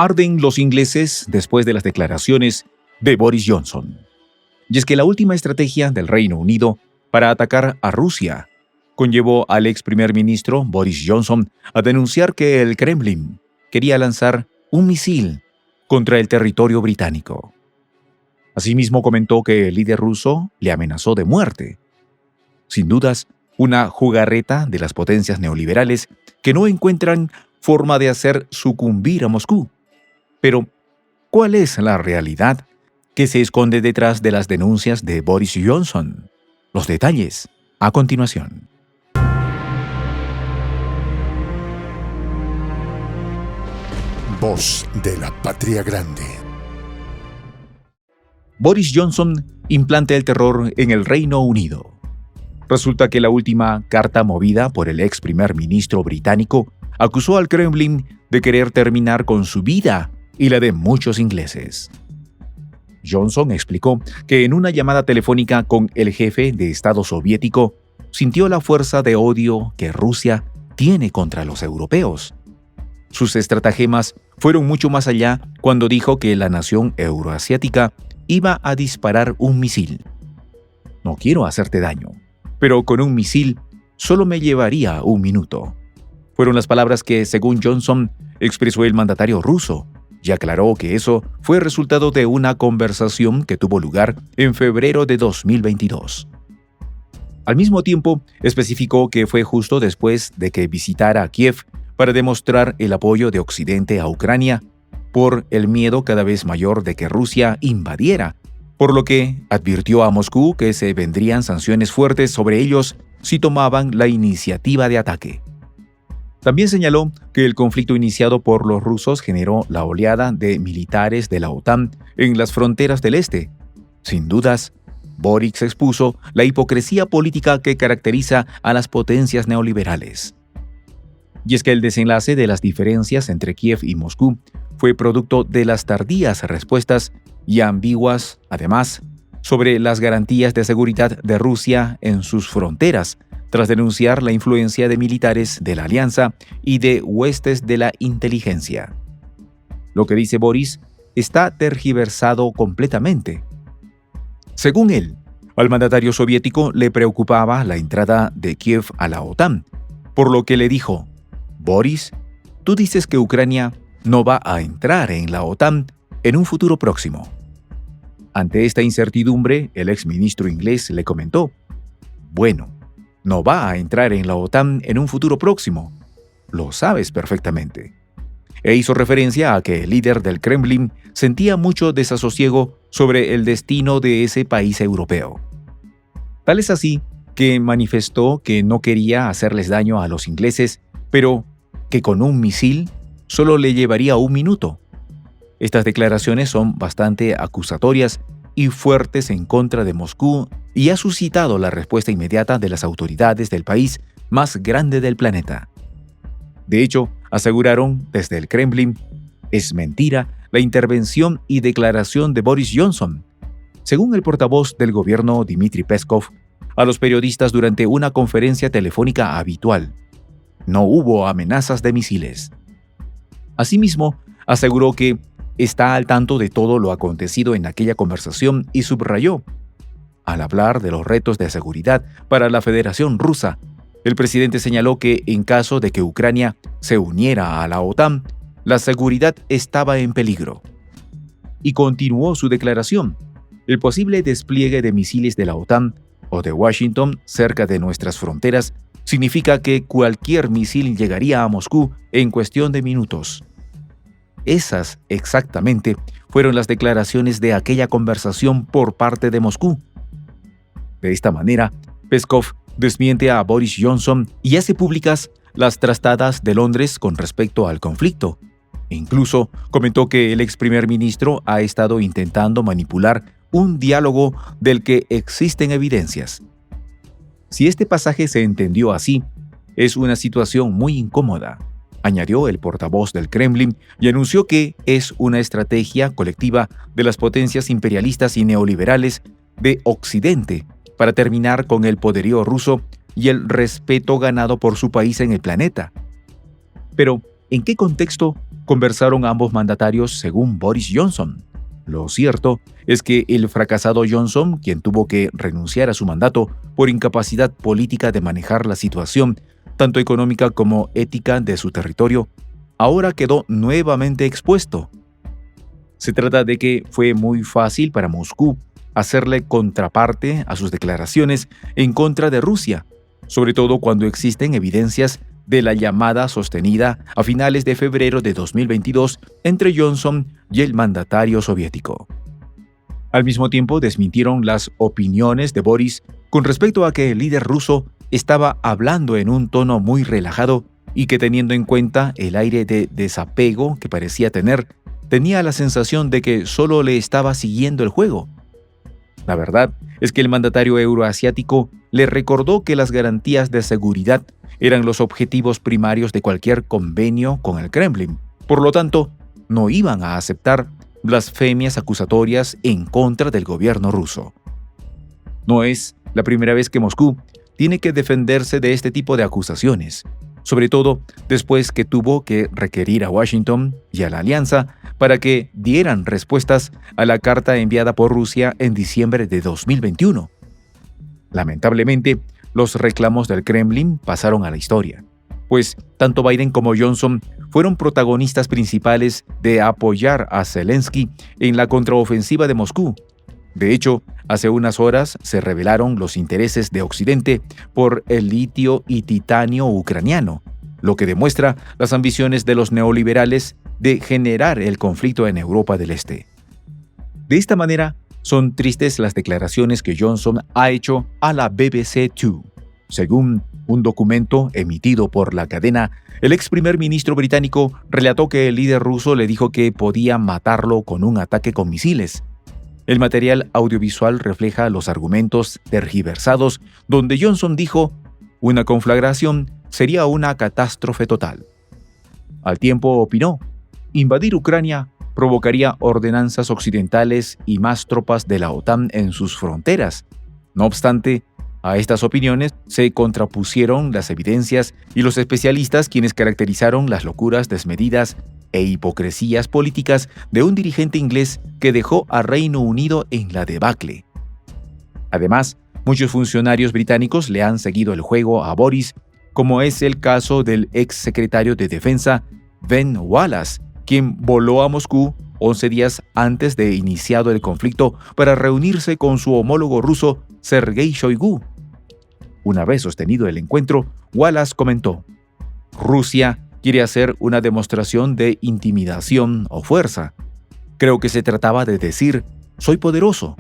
Arden los ingleses después de las declaraciones de Boris Johnson. Y es que la última estrategia del Reino Unido para atacar a Rusia conllevó al ex primer ministro Boris Johnson a denunciar que el Kremlin quería lanzar un misil contra el territorio británico. Asimismo comentó que el líder ruso le amenazó de muerte. Sin dudas, una jugarreta de las potencias neoliberales que no encuentran forma de hacer sucumbir a Moscú. Pero, ¿cuál es la realidad que se esconde detrás de las denuncias de Boris Johnson? Los detalles, a continuación. Voz de la Patria Grande. Boris Johnson implanta el terror en el Reino Unido. Resulta que la última carta movida por el ex primer ministro británico acusó al Kremlin de querer terminar con su vida y la de muchos ingleses. Johnson explicó que en una llamada telefónica con el jefe de Estado soviético sintió la fuerza de odio que Rusia tiene contra los europeos. Sus estratagemas fueron mucho más allá cuando dijo que la nación euroasiática iba a disparar un misil. No quiero hacerte daño, pero con un misil solo me llevaría un minuto. Fueron las palabras que, según Johnson, expresó el mandatario ruso, y aclaró que eso fue resultado de una conversación que tuvo lugar en febrero de 2022. Al mismo tiempo, especificó que fue justo después de que visitara Kiev para demostrar el apoyo de Occidente a Ucrania por el miedo cada vez mayor de que Rusia invadiera, por lo que advirtió a Moscú que se vendrían sanciones fuertes sobre ellos si tomaban la iniciativa de ataque. También señaló que el conflicto iniciado por los rusos generó la oleada de militares de la OTAN en las fronteras del este. Sin dudas, Boris expuso la hipocresía política que caracteriza a las potencias neoliberales. Y es que el desenlace de las diferencias entre Kiev y Moscú fue producto de las tardías respuestas y ambiguas, además, sobre las garantías de seguridad de Rusia en sus fronteras, tras denunciar la influencia de militares de la alianza y de huestes de la inteligencia. Lo que dice Boris está tergiversado completamente. Según él, al mandatario soviético le preocupaba la entrada de Kiev a la OTAN, por lo que le dijo: Boris, tú dices que Ucrania no va a entrar en la OTAN en un futuro próximo. Ante esta incertidumbre, el exministro inglés le comentó: bueno, no va a entrar en la OTAN en un futuro próximo. Lo sabes perfectamente. E hizo referencia a que el líder del Kremlin sentía mucho desasosiego sobre el destino de ese país europeo. Tal es así que manifestó que no quería hacerles daño a los ingleses, pero que con un misil solo le llevaría un minuto. Estas declaraciones son bastante acusatorias y fuertes en contra de Moscú y ha suscitado la respuesta inmediata de las autoridades del país más grande del planeta. De hecho, aseguraron desde el Kremlin, es mentira la intervención y declaración de Boris Johnson. Según el portavoz del gobierno Dmitry Peskov, a los periodistas durante una conferencia telefónica habitual, no hubo amenazas de misiles. Asimismo, aseguró que está al tanto de todo lo acontecido en aquella conversación y subrayó: al hablar de los retos de seguridad para la Federación Rusa, el presidente señaló que en caso de que Ucrania se uniera a la OTAN, la seguridad estaba en peligro. Y continuó su declaración: el posible despliegue de misiles de la OTAN o de Washington cerca de nuestras fronteras significa que cualquier misil llegaría a Moscú en cuestión de minutos. Esas, exactamente, fueron las declaraciones de aquella conversación por parte de Moscú. De esta manera, Peskov desmiente a Boris Johnson y hace públicas las trastadas de Londres con respecto al conflicto. Incluso comentó que el ex primer ministro ha estado intentando manipular un diálogo del que existen evidencias. Si este pasaje se entendió así, es una situación muy incómoda, añadió el portavoz del Kremlin y anunció que es una estrategia colectiva de las potencias imperialistas y neoliberales de Occidente para terminar con el poderío ruso y el respeto ganado por su país en el planeta. Pero, ¿En qué contexto conversaron ambos mandatarios según Boris Johnson? Lo cierto es que el fracasado Johnson, quien tuvo que renunciar a su mandato por incapacidad política de manejar la situación, tanto económica como ética de su territorio, ahora quedó nuevamente expuesto. Se trata de que fue muy fácil para Moscú hacerle contraparte a sus declaraciones en contra de Rusia, sobre todo cuando existen evidencias de la llamada sostenida a finales de febrero de 2022 entre Johnson y el mandatario soviético. Al mismo tiempo, desmintieron las opiniones de Boris con respecto a que el líder ruso estaba hablando en un tono muy relajado y que, teniendo en cuenta el aire de desapego que parecía tener, tenía la sensación de que solo le estaba siguiendo el juego. La verdad es que el mandatario euroasiático le recordó que las garantías de seguridad eran los objetivos primarios de cualquier convenio con el Kremlin. Por lo tanto, no iban a aceptar blasfemias acusatorias en contra del gobierno ruso. No es la primera vez que Moscú tiene que defenderse de este tipo de acusaciones, sobre todo después que tuvo que requerir a Washington y a la Alianza para que dieran respuestas a la carta enviada por Rusia en diciembre de 2021. Lamentablemente, los reclamos del Kremlin pasaron a la historia, pues tanto Biden como Johnson fueron protagonistas principales de apoyar a Zelensky en la contraofensiva de Moscú. De hecho, hace unas horas se revelaron los intereses de Occidente por el litio y titanio ucraniano, lo que demuestra las ambiciones de los neoliberales de generar el conflicto en Europa del Este. De esta manera, son tristes las declaraciones que Johnson ha hecho a la BBC Two. Según un documento emitido por la cadena, el ex primer ministro británico relató que el líder ruso le dijo que podía matarlo con un ataque con misiles. El material audiovisual refleja los argumentos tergiversados, donde Johnson dijo: una conflagración sería una catástrofe total. Al tiempo opinó: invadir Ucrania provocaría ordenanzas occidentales y más tropas de la OTAN en sus fronteras. No obstante, a estas opiniones se contrapusieron las evidencias y los especialistas, quienes caracterizaron las locuras desmedidas e hipocresías políticas de un dirigente inglés que dejó a Reino Unido en la debacle. Además, muchos funcionarios británicos le han seguido el juego a Boris, como es el caso del ex secretario de Defensa Ben Wallace, quien voló a Moscú 11 días antes de iniciado el conflicto para reunirse con su homólogo ruso Sergei Shoigu. Una vez sostenido el encuentro, Wallace comentó: Rusia quiere hacer una demostración de intimidación o fuerza. Creo que se trataba de decir: soy poderoso.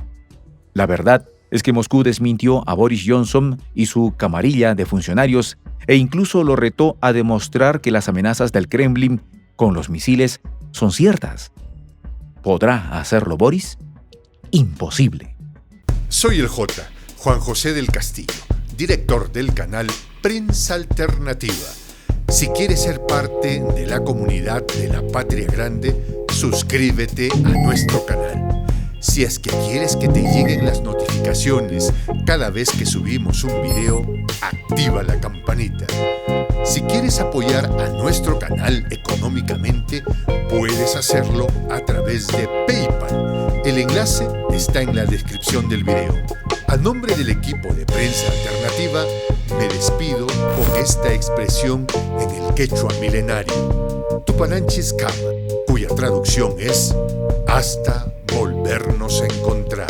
La verdad es que Moscú desmintió a Boris Johnson y su camarilla de funcionarios e incluso lo retó a demostrar que las amenazas del Kremlin con los misiles son ciertas. ¿Podrá hacerlo Boris? Imposible. Soy el Juan José del Castillo, director del canal Prensa Alternativa. Si quieres ser parte de la comunidad de la Patria Grande, suscríbete a nuestro canal. Si es que quieres que te lleguen las notificaciones cada vez que subimos un video, activa la campanita. Si quieres apoyar a nuestro canal económicamente, puedes hacerlo a través de PayPal. El enlace está en la descripción del video. A nombre del equipo de Prensa Alternativa, me despido con esta expresión en el quechua milenario, Tupananchis Kama, cuya traducción es: hasta volvernos a encontrar.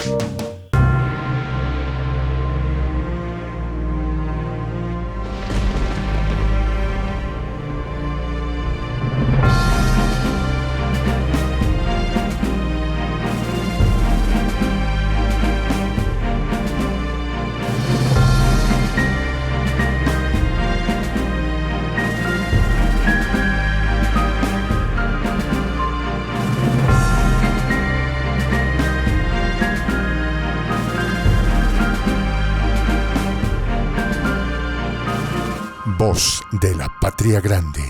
Voz de la Patria Grande.